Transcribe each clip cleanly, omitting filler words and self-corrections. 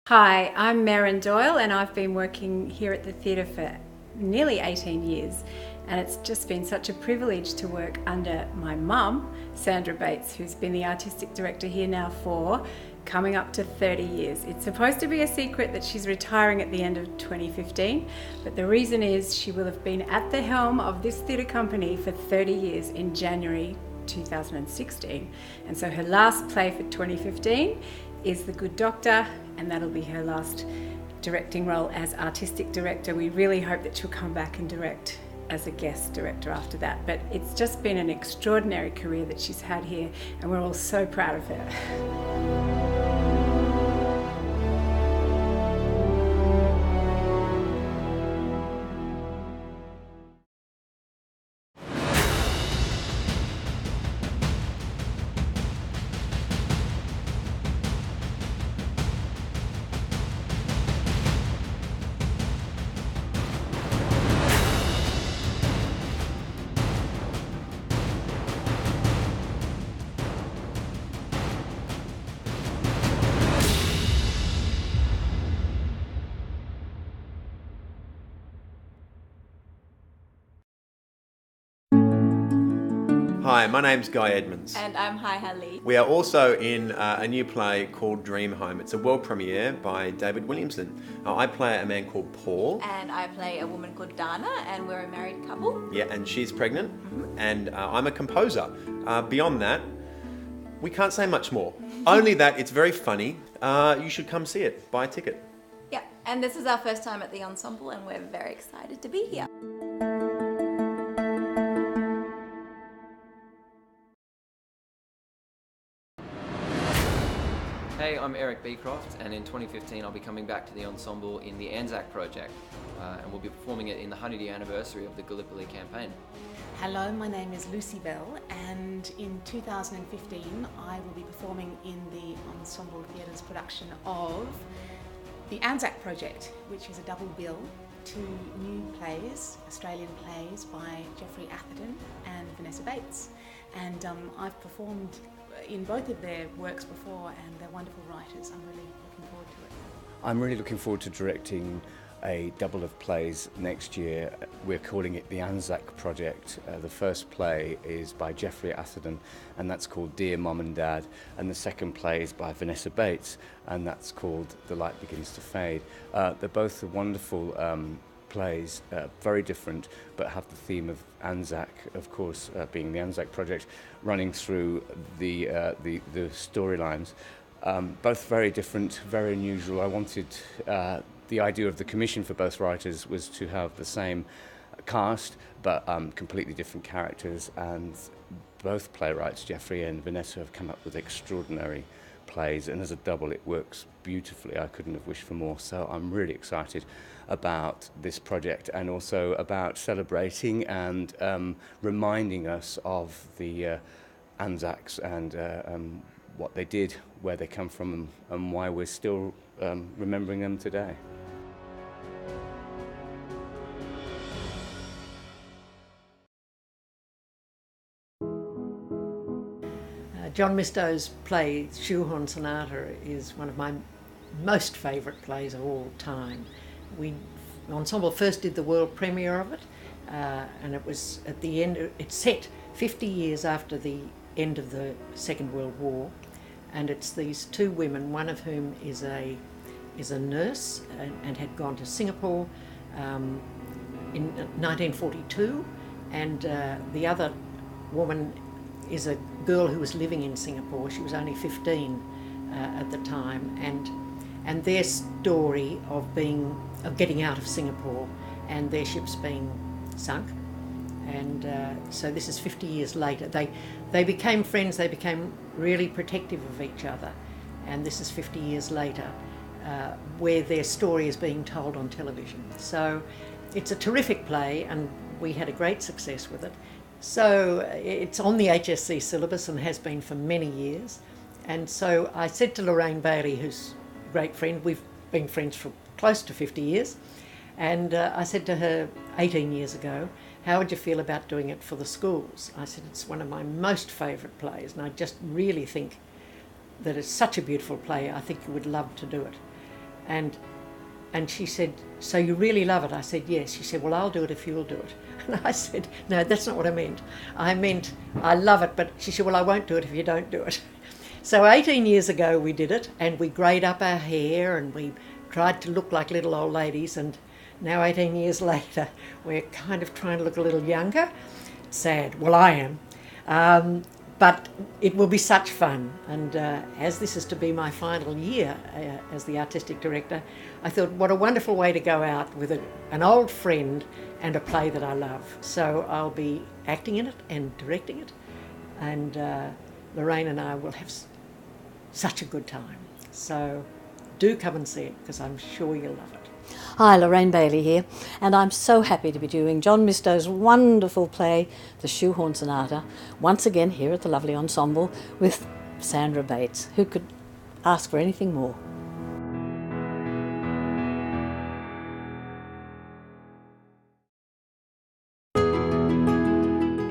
Hi, I'm Merrin Doyle and I've been working here at the theatre for nearly 18 years, and it's just been such a privilege to work under my mum, Sandra Bates, who's been the artistic director here now for coming up to 30 years. It's supposed to be a secret that she's retiring at the end of 2015, but the reason is she will have been at the helm of this theatre company for 30 years in January 2016, and so her last play for 2015 is The Good Doctor, and that'll be her last directing role as artistic director. We really hope that she'll come back and direct as a guest director after that, but it's just been an extraordinary career that she's had here, and we're all so proud of her. Hi, my name's Guy Edmonds. And I'm Hi Lee. We are also in a new play called Dream Home. It's a world premiere by David Williamson. I play a man called Paul. And I play a woman called Dana, and we're a married couple. Yeah, and she's pregnant. And I'm a composer. Beyond that, we can't say much more. Only that it's very funny. You should come see it. Buy a ticket. Yeah, and this is our first time at the Ensemble, and we're very excited to be here. Hey, I'm Eric Beecroft, and in 2015 I'll be coming back to the Ensemble in the Anzac Project, and we'll be performing it in the 100th anniversary of the Gallipoli campaign. Hello, my name is Lucy Bell, and in 2015 I will be performing in the Ensemble Theatre's production of the Anzac Project, which is a double bill, two new plays, Australian plays by Jeffrey Atherton and Vanessa Bates. And I've performed in both of their works before, and they're wonderful writers. I'm really looking forward to it. I'm really looking forward to directing a double of plays next year. We're calling it the Anzac Project. The first play is by Jeffrey Atherton, and that's called Dear Mum and Dad, and the second play is by Vanessa Bates, and that's called The Light Begins to Fade. They're both wonderful plays, very different, but have the theme of Anzac, of course, being the Anzac Project, running through the storylines. Both very different, very unusual. I wanted, the idea of the commission for both writers was to have the same cast, but completely different characters, and both playwrights, Jeffrey and Vanessa, have come up with extraordinary plays, and as a double it works beautifully. I couldn't have wished for more, so I'm really excited about this project, and also about celebrating and reminding us of the Anzacs and what they did, where they come from, and why we're still remembering them today. John Mistow's play Shoehorn Sonata is one of my most favourite plays of all time. Ensemble first did the world premiere of it, and it was at the end. It's set 50 years after the end of the Second World War, and it's these two women, one of whom is a nurse and had gone to Singapore in 1942, and the other woman is a girl who was living in Singapore. She was only 15 at the time, and their story of getting out of Singapore and their ships being sunk. And so this is 50 years later. They became friends. They became really protective of each other, and this is 50 years later, where their story is being told on television. So it's a terrific play, and we had a great success with it. So it's on the HSC syllabus and has been for many years. And so I said to Lorraine Bailey, who's a great friend, we've been friends for close to 50 years, and I said to her 18 years ago, how would you feel about doing it for the schools? I said, it's one of my most favourite plays, and I just really think that it's such a beautiful play. I think you would love to do it. And she said, "So you really love it?" I said, "Yes." She said, "Well, I'll do it if you'll do it." And I said, "No, that's not what I meant. I meant I love it," but she said, "Well, I won't do it if you don't do it." So 18 years ago we did it, and we greyed up our hair and we tried to look like little old ladies, and now 18 years later we're kind of trying to look a little younger. Sad. Well, I am. But it will be such fun, and as this is to be my final year as the artistic director, I thought what a wonderful way to go out with an old friend and a play that I love. So I'll be acting in it and directing it, and Lorraine and I will have such a good time. So do come and see it, because I'm sure you'll love it. Hi, Lorraine Bailey here, and I'm so happy to be doing John Mistow's wonderful play, The Shoehorn Sonata, once again here at the lovely Ensemble with Sandra Bates. Who could ask for anything more?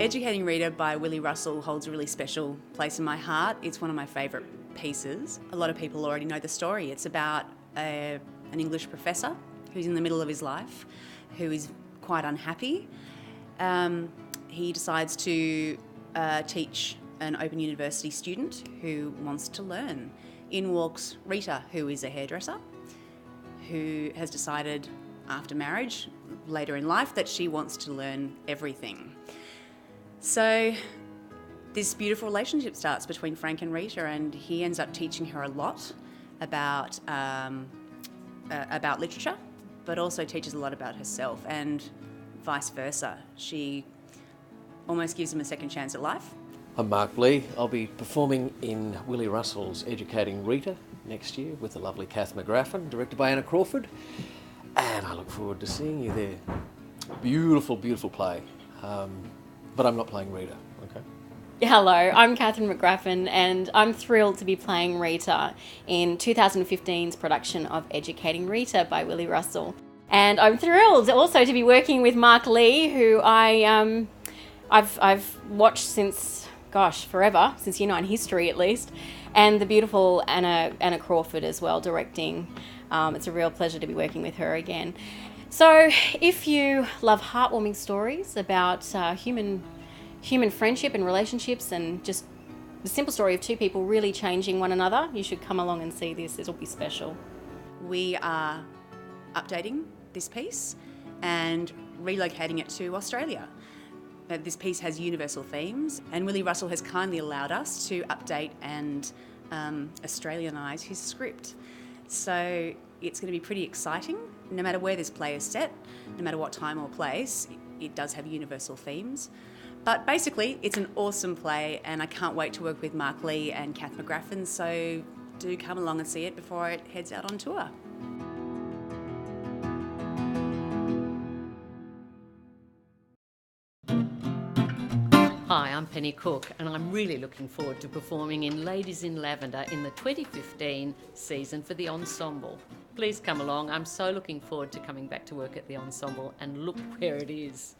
Educating Rita by Willie Russell holds a really special place in my heart. It's one of my favourite pieces. A lot of people already know the story. It's about an English professor who's in the middle of his life, who is quite unhappy. He decides to teach an Open University student who wants to learn. In walks Rita, who is a hairdresser, who has decided after marriage, later in life, that she wants to learn everything. So this beautiful relationship starts between Frank and Rita, and he ends up teaching her a lot about literature, but also teaches a lot about herself, and vice versa. She almost gives him a second chance at life. I'm Mark Lee. I'll be performing in Willie Russell's Educating Rita next year with the lovely Kath McGraffin, directed by Anna Crawford, and I look forward to seeing you there. Beautiful, beautiful play, but I'm not playing Rita, okay? Hello, I'm Catherine McGraffin, and I'm thrilled to be playing Rita in 2015's production of Educating Rita by Willie Russell. And I'm thrilled also to be working with Mark Lee, who I've watched since, forever, since Year 9 history at least, and the beautiful Anna Crawford as well, directing. It's a real pleasure to be working with her again. So if you love heartwarming stories about human friendship and relationships, and just the simple story of two people really changing one another, you should come along and see this. It'll be special. We are updating this piece and relocating it to Australia. This piece has universal themes, and Willie Russell has kindly allowed us to update and Australianise his script. So it's going to be pretty exciting. No matter where this play is set, no matter what time or place, it does have universal themes. But basically, it's an awesome play, and I can't wait to work with Mark Lee and Kath McGraffin, so do come along and see it before it heads out on tour. Hi, I'm Penny Cook, and I'm really looking forward to performing in Ladies in Lavender in the 2015 season for the Ensemble. Please come along. I'm so looking forward to coming back to work at the Ensemble, and look where it is.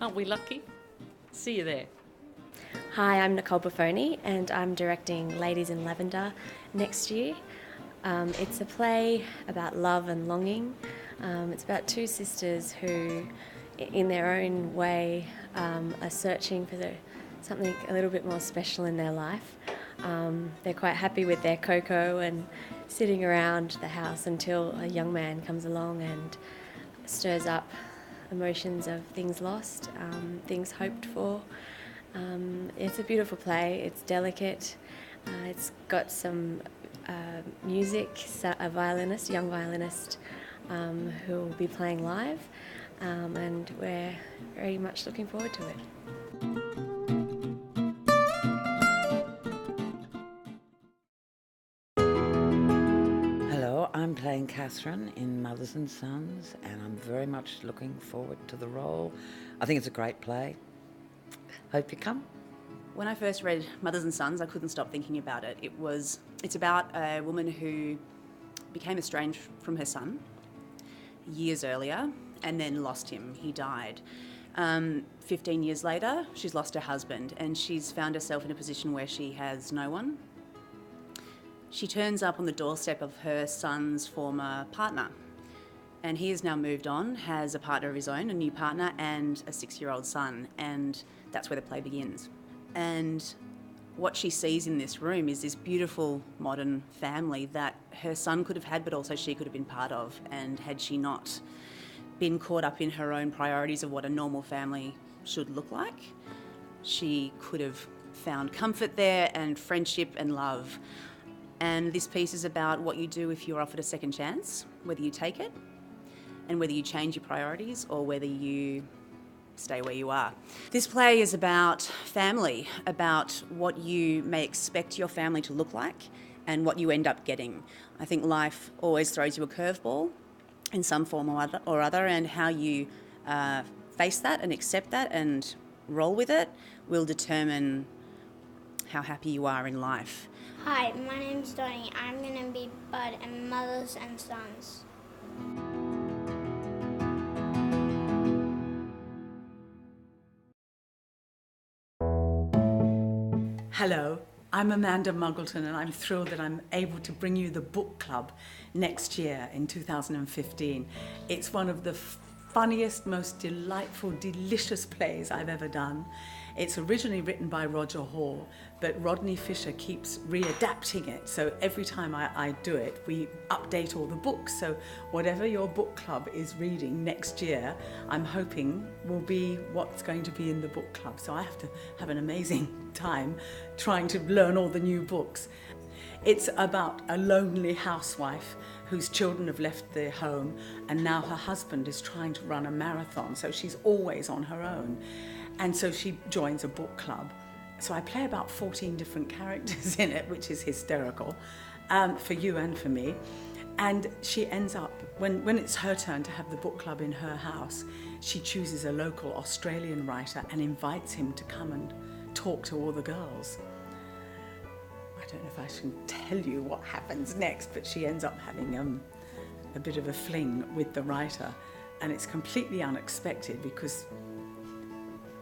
Aren't we lucky? See you there. Hi, I'm Nicole Buffoni, and I'm directing Ladies in Lavender next year. It's a play about love and longing. It's about two sisters who, in their own way, are searching for something a little bit more special in their life. They're quite happy with their cocoa and sitting around the house until a young man comes along and stirs up emotions of things lost, things hoped for. It's a beautiful play. It's delicate. It's got some music, a violinist, young violinist, who will be playing live, and we're very much looking forward to it. Hello, I'm playing Catherine in Mothers and Sons, and I'm very much looking forward to the role. I think it's a great play. Hope you come. When I first read Mothers and Sons, I couldn't stop thinking about it. It's about a woman who became estranged from her son years earlier and then lost him. He died. 15 years later, she's lost her husband, and she's found herself in a position where she has no one. She turns up on the doorstep of her son's former partner. And he has now moved on, has a partner of his own, a new partner, and a 6-year-old son. And that's where the play begins. And what she sees in this room is this beautiful modern family that her son could have had, but also she could have been part of. And had she not been caught up in her own priorities of what a normal family should look like, she could have found comfort there and friendship and love. And this piece is about what you do if you're offered a second chance, whether you take it and whether you change your priorities or whether you stay where you are. This play is about family, about what you may expect your family to look like and what you end up getting. I think life always throws you a curveball in some form or other, and how you face that and accept that and roll with it will determine how happy you are in life. Hi, my name's Donnie. I'm going to be Bud in Mothers and Sons. Hello, I'm Amanda Muggleton, and I'm thrilled that I'm able to bring you the book club next year in 2015. It's one of the funniest, most delightful, delicious plays I've ever done. It's originally written by Roger Hall, but Rodney Fisher keeps readapting it. So every time I do it, we update all the books. So whatever your book club is reading next year, I'm hoping will be what's going to be in the book club. So I have to have an amazing time trying to learn all the new books. It's about a lonely housewife whose children have left their home, and now her husband is trying to run a marathon, so she's always on her own. And so she joins a book club. So I play about 14 different characters in it, which is hysterical, for you and for me. And she ends up, when it's her turn to have the book club in her house, she chooses a local Australian writer and invites him to come and talk to all the girls. I don't know if I should tell you what happens next, but she ends up having a bit of a fling with the writer, and it's completely unexpected because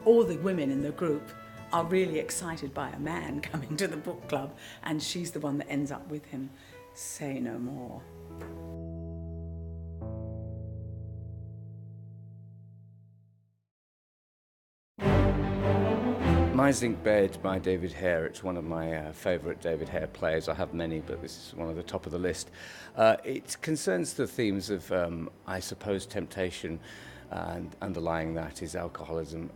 all the women in the group are really excited by a man coming to the book club, and she's the one that ends up with him. Say no more. My Zinc Bed by David Hare. It's one of my favourite David Hare plays. I have many, but this is one of the top of the list. It concerns the themes of, I suppose, temptation, and underlying that is alcoholism.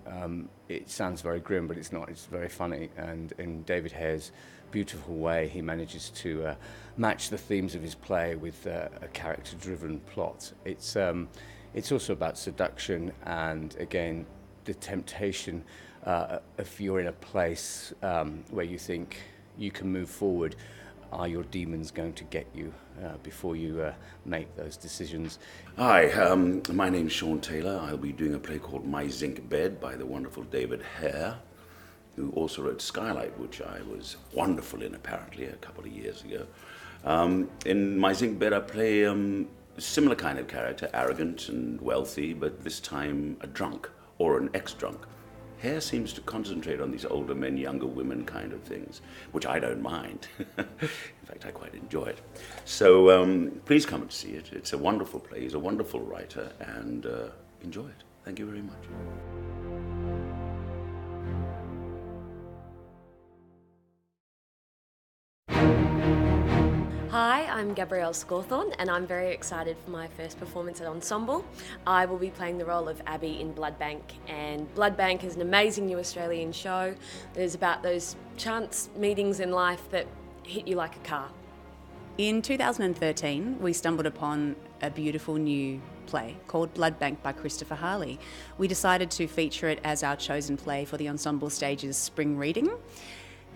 It sounds very grim, but it's not. It's very funny, and in David Hare's beautiful way, he manages to match the themes of his play with a character-driven plot. It's also about seduction and, again, the temptation. If you're in a place where you think you can move forward, are your demons going to get you before you make those decisions? Hi, my name's Sean Taylor. I'll be doing a play called My Zinc Bed by the wonderful David Hare, who also wrote Skylight, which I was wonderful in apparently a couple of years ago. In My Zinc Bed I play a similar kind of character, arrogant and wealthy, but this time a drunk or an ex-drunk. Hare seems to concentrate on these older men, younger women kind of things, which I don't mind. In fact, I quite enjoy it. So please come and see it. It's a wonderful play. He's a wonderful writer, and enjoy it. Thank you very much. Hi, I'm Gabrielle Scawthorne, and I'm very excited for my first performance at Ensemble. I will be playing the role of Abby in Blood Bank, and Blood Bank is an amazing new Australian show that is about those chance meetings in life that hit you like a car. In 2013, we stumbled upon a beautiful new play called Blood Bank by Christopher Harley. We decided to feature it as our chosen play for the Ensemble Stage's spring reading.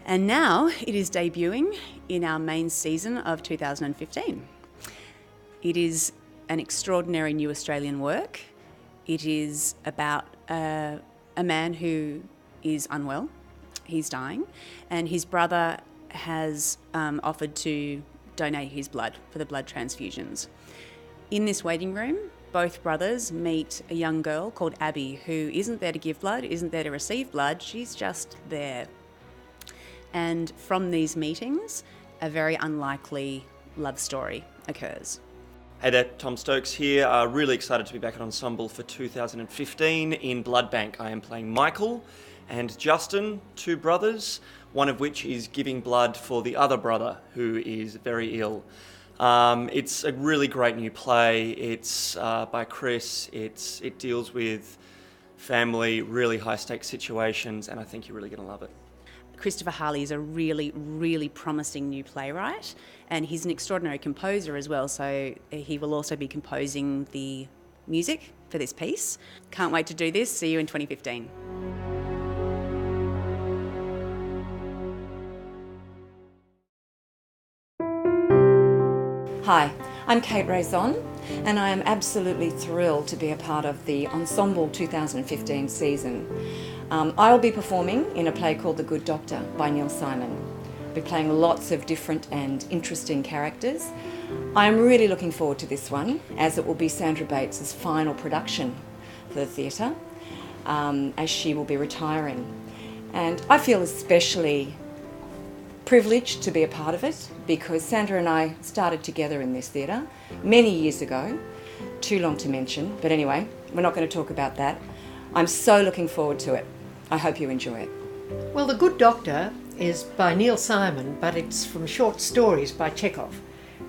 And now it is debuting in our main season of 2015. It is an extraordinary new Australian work. It is about a man who is unwell, he's dying, and his brother has offered to donate his blood for the blood transfusions. In this waiting room, both brothers meet a young girl called Abby who isn't there to give blood, isn't there to receive blood, she's just there. And from these meetings, a very unlikely love story occurs. Hey there, Tom Stokes here. Really excited to be back at Ensemble for 2015 in Blood Bank. I am playing Michael and Justin, two brothers, one of which is giving blood for the other brother who is very ill. It's a really great new play. It's by Chris. It deals with family, really high stakes situations, and I think you're really going to love it. Christopher Harley is a really, really promising new playwright, and he's an extraordinary composer as well, so he will also be composing the music for this piece. Can't wait to do this. See you in 2015. Hi, I'm Kate Raison, and I am absolutely thrilled to be a part of the Ensemble 2015 season. I'll be performing in a play called The Good Doctor by Neil Simon. I'll be playing lots of different and interesting characters. I'm really looking forward to this one, as it will be Sandra Bates' final production for the theatre, as she will be retiring. And I feel especially privileged to be a part of it because Sandra and I started together in this theatre many years ago, too long to mention, but anyway, we're not going to talk about that. I'm so looking forward to it. I hope you enjoy it. Well, The Good Doctor is by Neil Simon, but it's from short stories by Chekhov.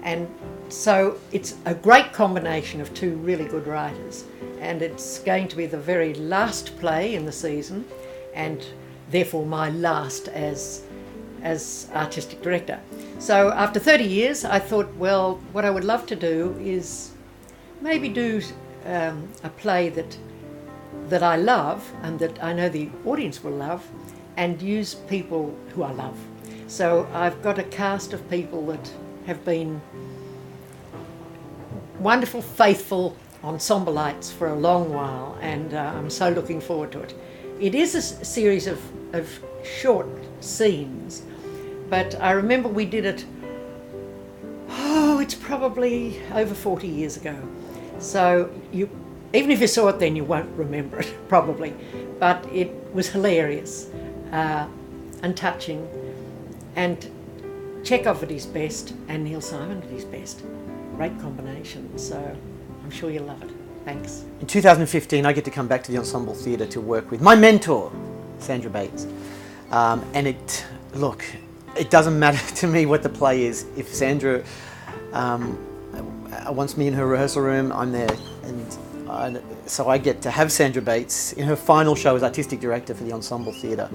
And so it's a great combination of two really good writers. And it's going to be the very last play in the season, and therefore my last as artistic director. So after 30 years, I thought, well, what I would love to do is maybe do a play that I love and that I know the audience will love, and use people who I love. So I've got a cast of people that have been wonderful, faithful ensemblites for a long while, and I'm so looking forward to it. It is a series of short scenes, but I remember we did it, it's probably over 40 years ago. So even if you saw it then, you won't remember it, probably. But it was hilarious and touching. And Chekhov at his best and Neil Simon at his best. Great combination. So I'm sure you'll love it. Thanks. In 2015, I get to come back to the Ensemble Theatre to work with my mentor, Sandra Bates. And it doesn't matter to me what the play is. If Sandra wants me in her rehearsal room, I'm there. And so I get to have Sandra Bates in her final show as artistic director for the Ensemble Theatre.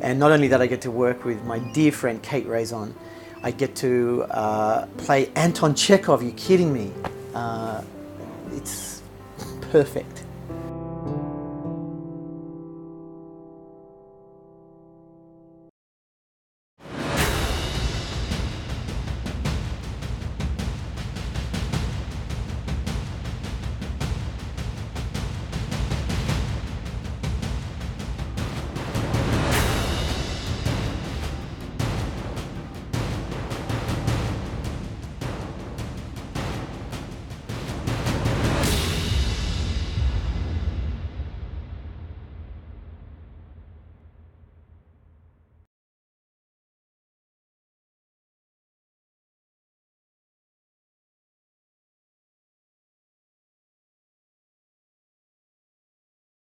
And not only that, I get to work with my dear friend Kate Raison. I get to play Anton Chekhov. Are you kidding me? It's perfect.